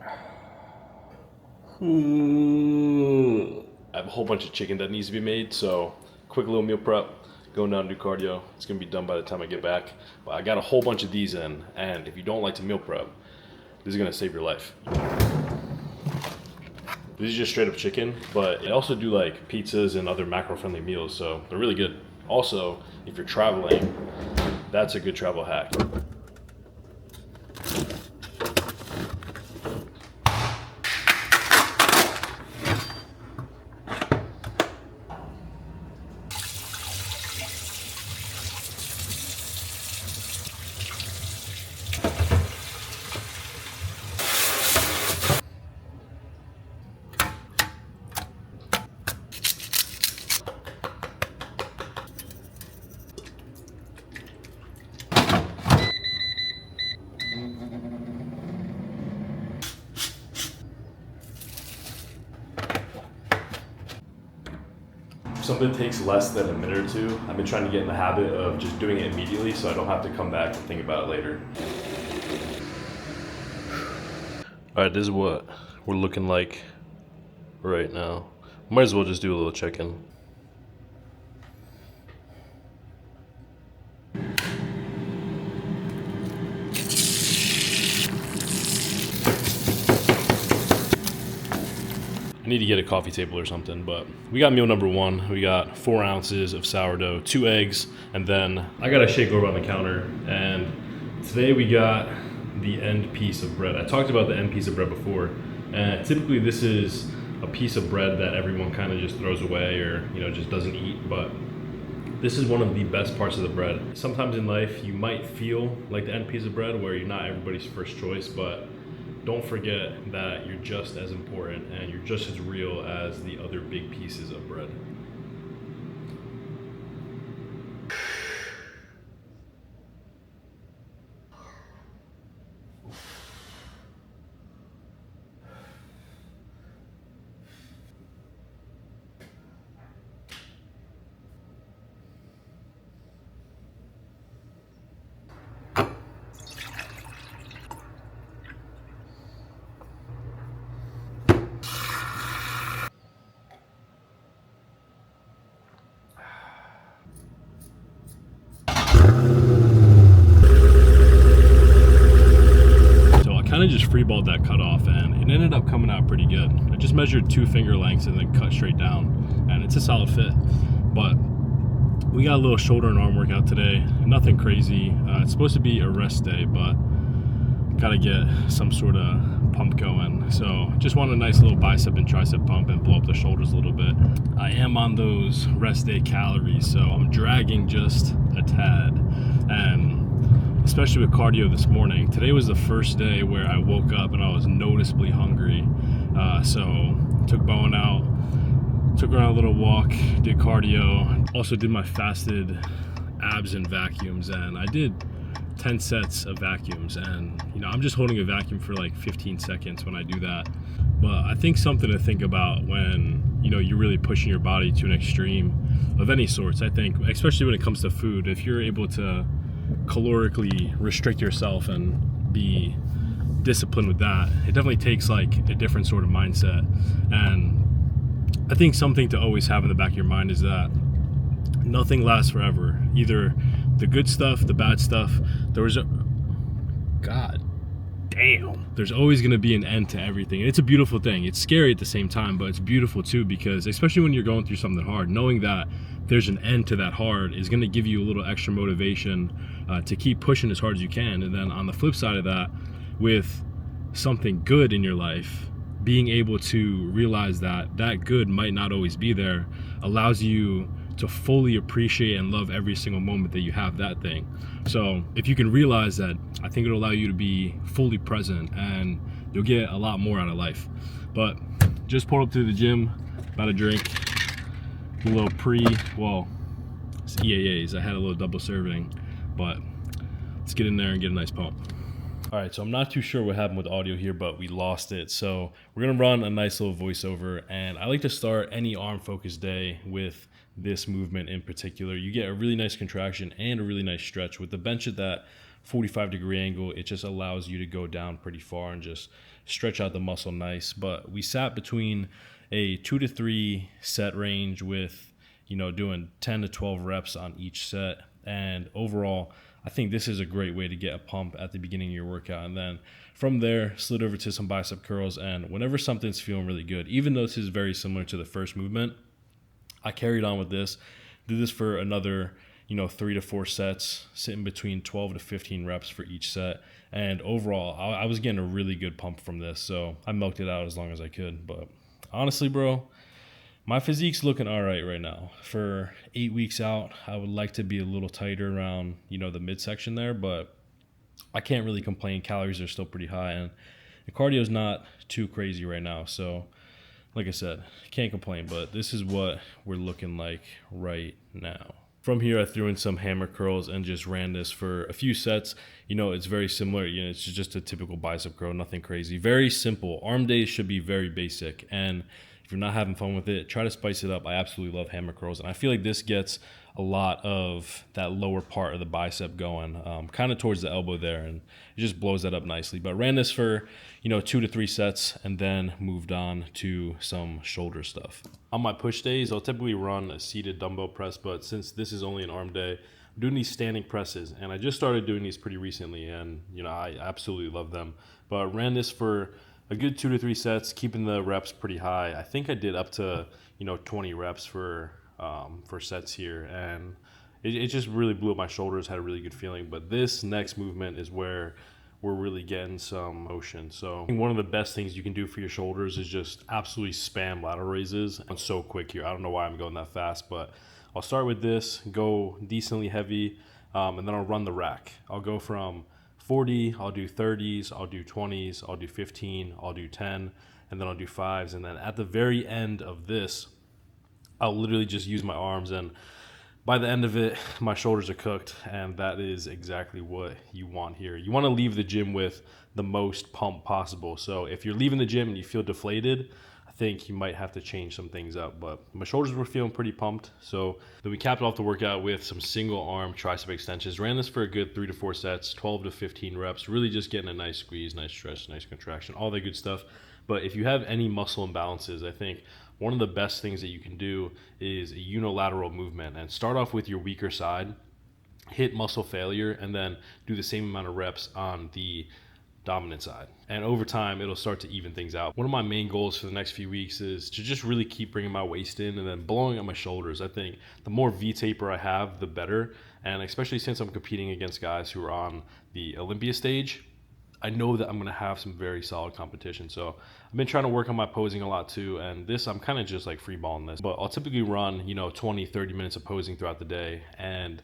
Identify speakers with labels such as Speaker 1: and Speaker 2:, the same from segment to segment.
Speaker 1: I have a whole bunch of chicken that needs to be made, so quick little meal prep, going down to do cardio. It's gonna be done by the time I get back. But I got a whole bunch of these in, and if you don't like to meal prep, this is gonna save your life. These are just straight up chicken, but I also do like pizzas and other macro-friendly meals, so they're really good. Also, if you're traveling, that's a good travel hack. Something takes less than a minute or two. I've been trying to get in the habit of just doing it immediately so I don't have to come back and think about it later. All right, this is what we're looking like right now. Might as well just do a little check-in. I need to get a coffee table or something, but we got meal number one. We got 4 ounces of sourdough, 2 eggs, and then I got a shake over on the counter. And today we got the end piece of bread. I talked about the end piece of bread before, and typically this is a piece of bread that everyone kind of just throws away or just doesn't eat, but this is one of the best parts of the bread. Sometimes in life you might feel like the end piece of bread where you're not everybody's first choice, but don't forget that you're just as important and you're just as real as the other big pieces of bread. I just freeballed that cut off and it ended up coming out pretty good. I just measured 2 finger lengths and then cut straight down, and it's a solid fit. But we got a little shoulder and arm workout today, nothing crazy. It's supposed to be a rest day, but gotta get some sort of pump going. So just want a nice little bicep and tricep pump and blow up the shoulders a little bit. I am on those rest day calories, so I'm dragging just a tad, and especially with cardio this morning. Today was the first day where I woke up and I was noticeably hungry. So took Bowen out, took her on a little walk, did cardio, also did my fasted abs and vacuums, and I did 10 sets of vacuums. And I'm just holding a vacuum for like 15 seconds when I do that. But I think something to think about when you're really pushing your body to an extreme of any sorts. I think especially when it comes to food, if you're able to calorically restrict yourself and be disciplined with that, it definitely takes like a different sort of mindset. And I think something to always have in the back of your mind is that nothing lasts forever. Either the good stuff, the bad stuff. There's always going to be an end to everything. And it's a beautiful thing. It's scary at the same time, but it's beautiful too, because especially when you're going through something hard, knowing that there's an end to that hard is going to give you a little extra motivation to keep pushing as hard as you can. And then on the flip side of that, with something good in your life, being able to realize that that good might not always be there allows you to fully appreciate and love every single moment that you have that thing. So if you can realize that, I think it'll allow you to be fully present and you'll get a lot more out of life. But just pulled up to the gym, about a drink, a little it's EAAs. I had a little double serving, but let's get in there and get a nice pump. All right, so I'm not too sure what happened with audio here, but we lost it. So we're gonna run a nice little voiceover, and I like to start any arm focused day with this movement in particular. You get a really nice contraction and a really nice stretch. With the bench at that 45-degree angle, it just allows you to go down pretty far and just stretch out the muscle nice. But we sat between a 2 to 3 set range with, you know, doing 10 to 12 reps on each set. And overall, I think this is a great way to get a pump at the beginning of your workout. And then from there, slid over to some bicep curls. And whenever something's feeling really good, even though this is very similar to the first movement, I carried on with this, did this for another, you know, 3 to 4 sets, sitting between 12 to 15 reps for each set. And overall, I was getting a really good pump from this. So I milked it out as long as I could. But honestly, bro, my physique's looking all right now. For 8 weeks out, I would like to be a little tighter around, you know, the midsection there, but I can't really complain. Calories are still pretty high, and the cardio's not too crazy right now. So, like I said, can't complain, but this is what we're looking like right now. From here, I threw in some hammer curls and just ran this for a few sets. You know, it's very similar. You know, it's just a typical bicep curl, nothing crazy. Very simple. Arm days should be very basic, and if you're not having fun with it, try to spice it up. I absolutely love hammer curls, and I feel like this gets a lot of that lower part of the bicep going, kind of towards the elbow there, and it just blows that up nicely. But ran this for, you know, 2 to 3 sets, and then moved on to some shoulder stuff. On my push days, I'll typically run a seated dumbbell press, but since this is only an arm day, I'm doing these standing presses, and I just started doing these pretty recently, and, you know, I absolutely love them. But ran this for a good 2 to 3 sets, keeping the reps pretty high. I think I did up to, you know, 20 reps for sets here, and it just really blew up my shoulders, had a really good feeling. But this next movement is where we're really getting some motion. So I think one of the best things you can do for your shoulders is just absolutely spam lateral raises. I'm so quick here. I don't know why I'm going that fast, but I'll start with this, go decently heavy, and then I'll run the rack. I'll go from 40, I'll do 30s, I'll do 20s, I'll do 15, I'll do 10, and then I'll do 5s. And then at the very end of this, I'll literally just use my arms, and by the end of it, my shoulders are cooked, and that is exactly what you want here. You want to leave the gym with the most pump possible. So if you're leaving the gym and you feel deflated, I think you might have to change some things up. But my shoulders were feeling pretty pumped. So then we capped off the workout with some single arm tricep extensions. Ran this for a good 3 to 4 sets, 12 to 15 reps, really just getting a nice squeeze, nice stretch, nice contraction, all that good stuff. But if you have any muscle imbalances, I think one of the best things that you can do is a unilateral movement, and start off with your weaker side, hit muscle failure, and then do the same amount of reps on the dominant side. And over time, it'll start to even things out. One of my main goals for the next few weeks is to just really keep bringing my waist in and then blowing up my shoulders. I think the more V-taper I have, the better. And especially since I'm competing against guys who are on the Olympia stage, I know that I'm going to have some very solid competition. So I've been trying to work on my posing a lot too. And this, I'm kind of just like free balling this. But I'll typically run, you know, 20, 30 minutes of posing throughout the day. And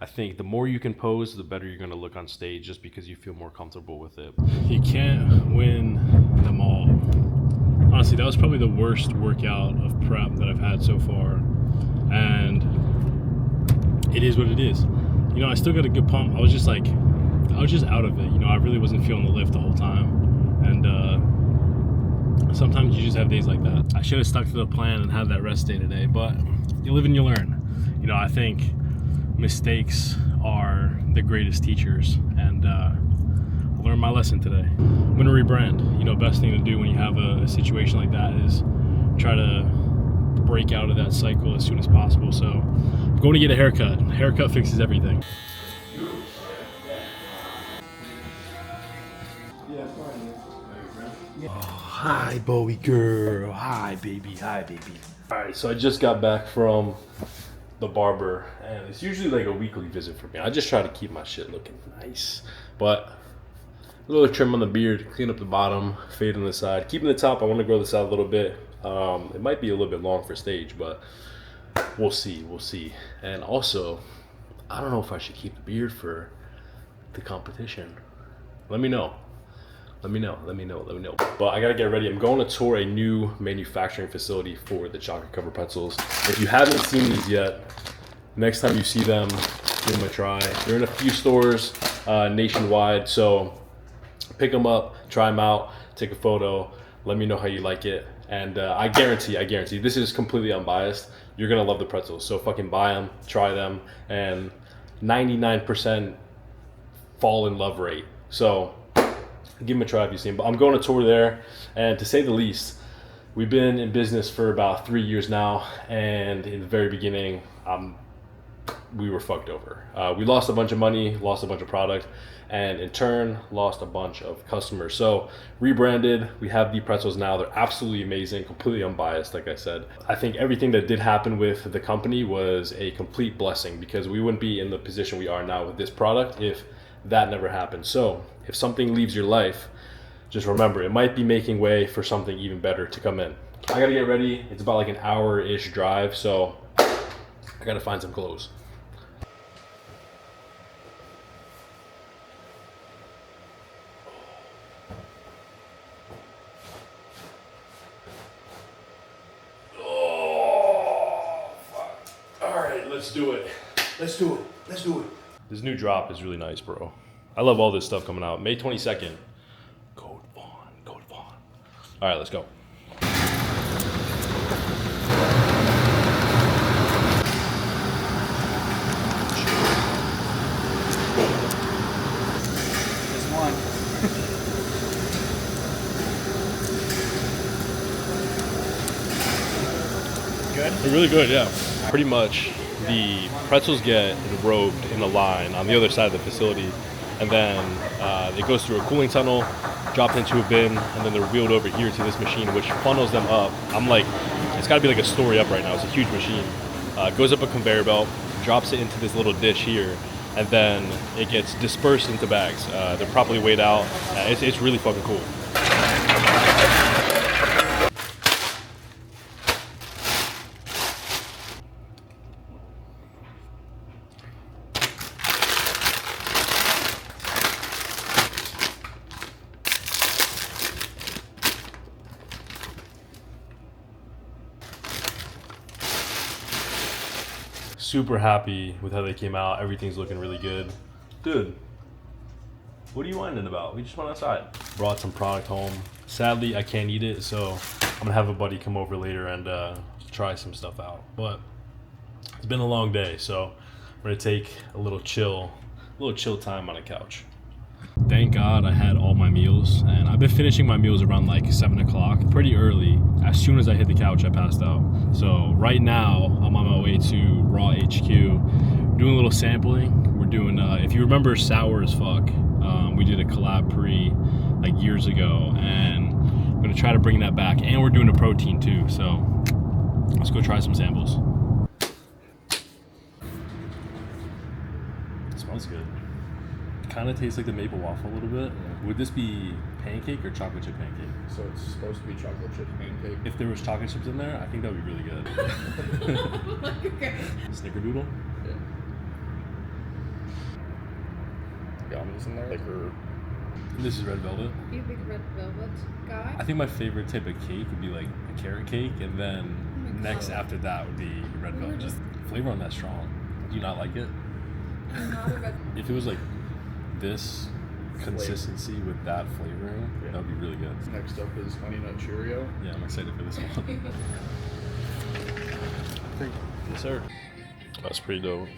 Speaker 1: I think the more you can pose, the better you're going to look on stage, just because you feel more comfortable with it. You can't win them all. Honestly, that was probably the worst workout of prep that I've had so far. And it is what it is. You know, I still got a good pump. I was just out of it. You know, I really wasn't feeling the lift the whole time. And sometimes you just have days like that. I should have stuck to the plan and had that rest day today, but you live and you learn. You know, I think mistakes are the greatest teachers, and I learned my lesson today. I'm gonna rebrand. You know, best thing to do when you have a situation like that is try to break out of that cycle as soon as possible. So I'm going to get a haircut. Haircut fixes everything. Oh, hi, Bowie girl. Hi, baby. Hi, baby. All right, so I just got back from the barber, and it's usually like a weekly visit for me. I just try to keep my shit looking nice, but a little trim on the beard, clean up the bottom, fade on the side, keeping the top. I want to grow this out a little bit. It might be a little bit long for stage, but we'll see. And also, I don't know if I should keep the beard for the competition. Let me know. But I gotta get ready. I'm going to tour a new manufacturing facility for the chocolate covered pretzels. If you haven't seen these yet, next time you see them, give them a try. They're in a few stores nationwide, so pick them up, try them out, take a photo, let me know how you like it. And I guarantee, this is completely unbiased, you're gonna love the pretzels. So fucking buy them, try them, and 99% fall in love rate. So Give them a try if you see them. But I'm going to tour there, and to say the least, we've been in business for about 3 years now, and in the very beginning, we were fucked over. We lost a bunch of money, lost a bunch of product, and in turn, lost a bunch of customers. So rebranded, we have the pretzels now. They're absolutely amazing, completely unbiased, like I said. I think everything that did happen with the company was a complete blessing, because we wouldn't be in the position we are now with this product if that never happened. So if something leaves your life, just remember, it might be making way for something even better to come in. I gotta get ready. It's about like an hour-ish drive, so I gotta find some clothes. Let's do it. Let's do it. Let's do it. This new drop is really nice, bro. I love all this stuff coming out. May 22nd. Code Vaughn. Code Vaughn. All right, let's go.
Speaker 2: This one. Good?
Speaker 1: They're really good, yeah. Pretty much the pretzels get robed in a line on the other side of the facility, and then it goes through a cooling tunnel, dropped into a bin, and then they're wheeled over here to this machine, which funnels them up. I'm like, it's got to be like a story up right now. It's a huge machine. Goes up a conveyor belt, drops it into this little dish here, and then it gets dispersed into bags. They're properly weighed out. It's really fucking cool. Super happy with how they came out. Everything's looking really good. Dude, what are you whining about? We just went outside. Brought some product home. Sadly, I can't eat it, so I'm gonna have a buddy come over later and try some stuff out. But it's been a long day, so I'm gonna take a little chill time on the couch. Thank God I had all my meals, and I've been finishing my meals around like 7 o'clock, pretty early. As soon as I hit the couch, I passed out. So right now, I'm on my way to Raw HQ, doing a little sampling. We're doing, if you remember Sour as Fuck, we did a collab pre like years ago, and I'm gonna try to bring that back. And we're doing a protein too, so let's go try some samples. It smells good. Kind of tastes like the maple waffle a little bit. Yeah. Would this be pancake or chocolate chip pancake?
Speaker 2: So it's supposed to be chocolate chip pancake.
Speaker 1: If there was chocolate chips in there, I think that would be really good.
Speaker 3: Okay.
Speaker 1: Snickerdoodle?
Speaker 2: Yeah. Gummies in there? Like
Speaker 1: This is red velvet.
Speaker 3: Are you a big red velvet guy?
Speaker 1: I think my favorite type of cake would be like a carrot cake, and then next after that would be red velvet.
Speaker 3: just-
Speaker 1: Flavor on that strong. Do you not like it?
Speaker 3: I'm not a red.
Speaker 1: If it was like this consistency with that flavoring, that would be really good.
Speaker 2: Next up is Honey Nut Cheerio.
Speaker 1: Yeah, I'm excited for this one. Yes, sir. That's pretty dope.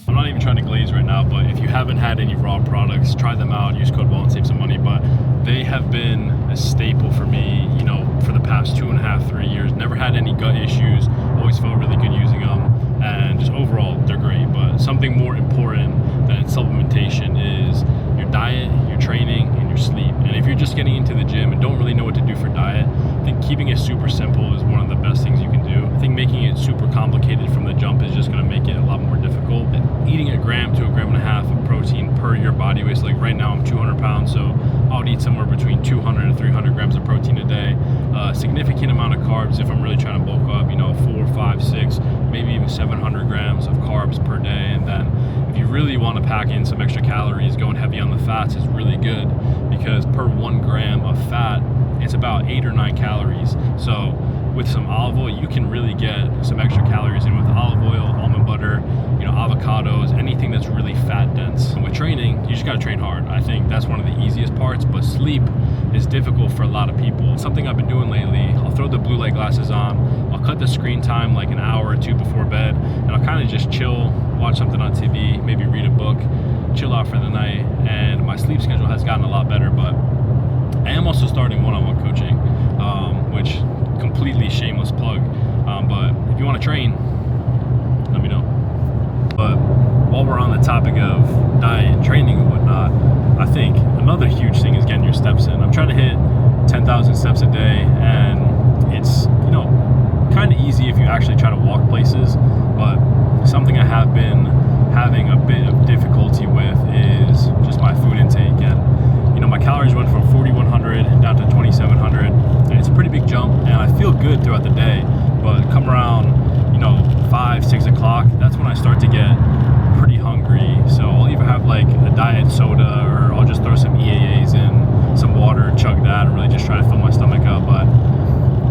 Speaker 1: I'm not even trying to glaze right now, but if you haven't had any raw products, try them out. Use code Vaughn, save some money. But they have been a staple for me, you know, for the past 2.5, 3 years. Never had any gut issues. Always felt really good using them. And just overall, they're great. But something more important than supplementation is your diet, your training, and your sleep. And if you're just getting into the gym and don't really know what to do for diet, I think keeping it super simple is one of the best things you can do. I think making it super complicated from the jump is just going to make it a lot more difficult. And eating 1 gram to 1.5 grams of protein per your body weight, so like right now I'm 200 pounds, so I would eat somewhere between 200 and 300 grams of protein a day. Significant amount of carbs if I'm really trying to bulk up, you know, 4, 5, 6, maybe even 700 grams of carbs per day. And then if you really want to pack in some extra calories, going heavy on the fats is really good, because per 1 gram of fat, it's about 8 or 9 calories. So with some olive oil, you can really get some extra calories in with olive oil, almond butter, you know, avocados, anything that's really fat dense. And with training, you just gotta train hard. I think that's one of the easiest parts, but sleep is difficult for a lot of people. Something I've been doing lately, I'll throw the blue light glasses on, I'll cut the screen time like an hour or two before bed, and I'll kind of just chill, watch something on TV, maybe read a book, chill out for the night, and my sleep schedule has gotten a lot better. But I am also starting one-on-one coaching, which completely shameless plug. But if you want to train, let me know. But while we're on the topic of diet and training and whatnot, I think another huge thing is getting your steps in. I'm trying to hit 10,000 steps a day, and it's, you know, kind of easy if you actually try to walk places, but something I have been having a bit of difficulty with is just my food intake. And, you know, my calories went from 4,100 down to 2,700, and it's a pretty big jump, and I feel good throughout the day, but come around, you know, 5, 6 o'clock, that's when I start to get pretty hungry. So I'll either have like a diet soda, or I'll just throw some EAAs in, some water, chug that, and really just try to fill my stomach up. But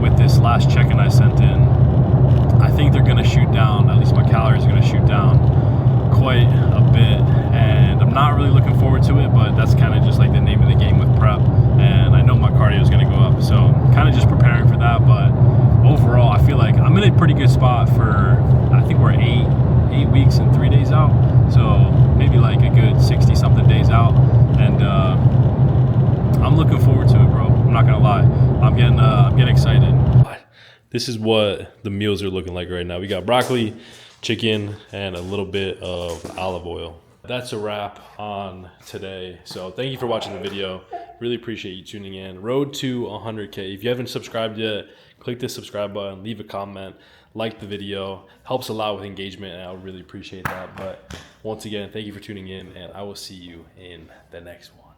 Speaker 1: with this last check-in I sent in, I think they're gonna shoot down, at least my calories are gonna shoot down quite a bit, and I'm not really looking forward to it, but that's kind of just like the name of the game with prep, and I know my cardio is going to go up, so I'm kind of just preparing for that. But overall, I feel like I'm in a pretty good spot for, I think we're 8 weeks and 3 days out, so maybe like a good 60 something days out, and I'm looking forward to it, bro. I'm not gonna lie, I'm getting excited. This is what the meals are looking like right now. We got broccoli, chicken, and a little bit of olive oil. That's a wrap on today. So thank you for watching the video. Really appreciate you tuning in. Road to 100K. If you haven't subscribed yet, click the subscribe button, leave a comment, like the video. Helps a lot with engagement, and I would really appreciate that. But once again, thank you for tuning in, and I will see you in the next one.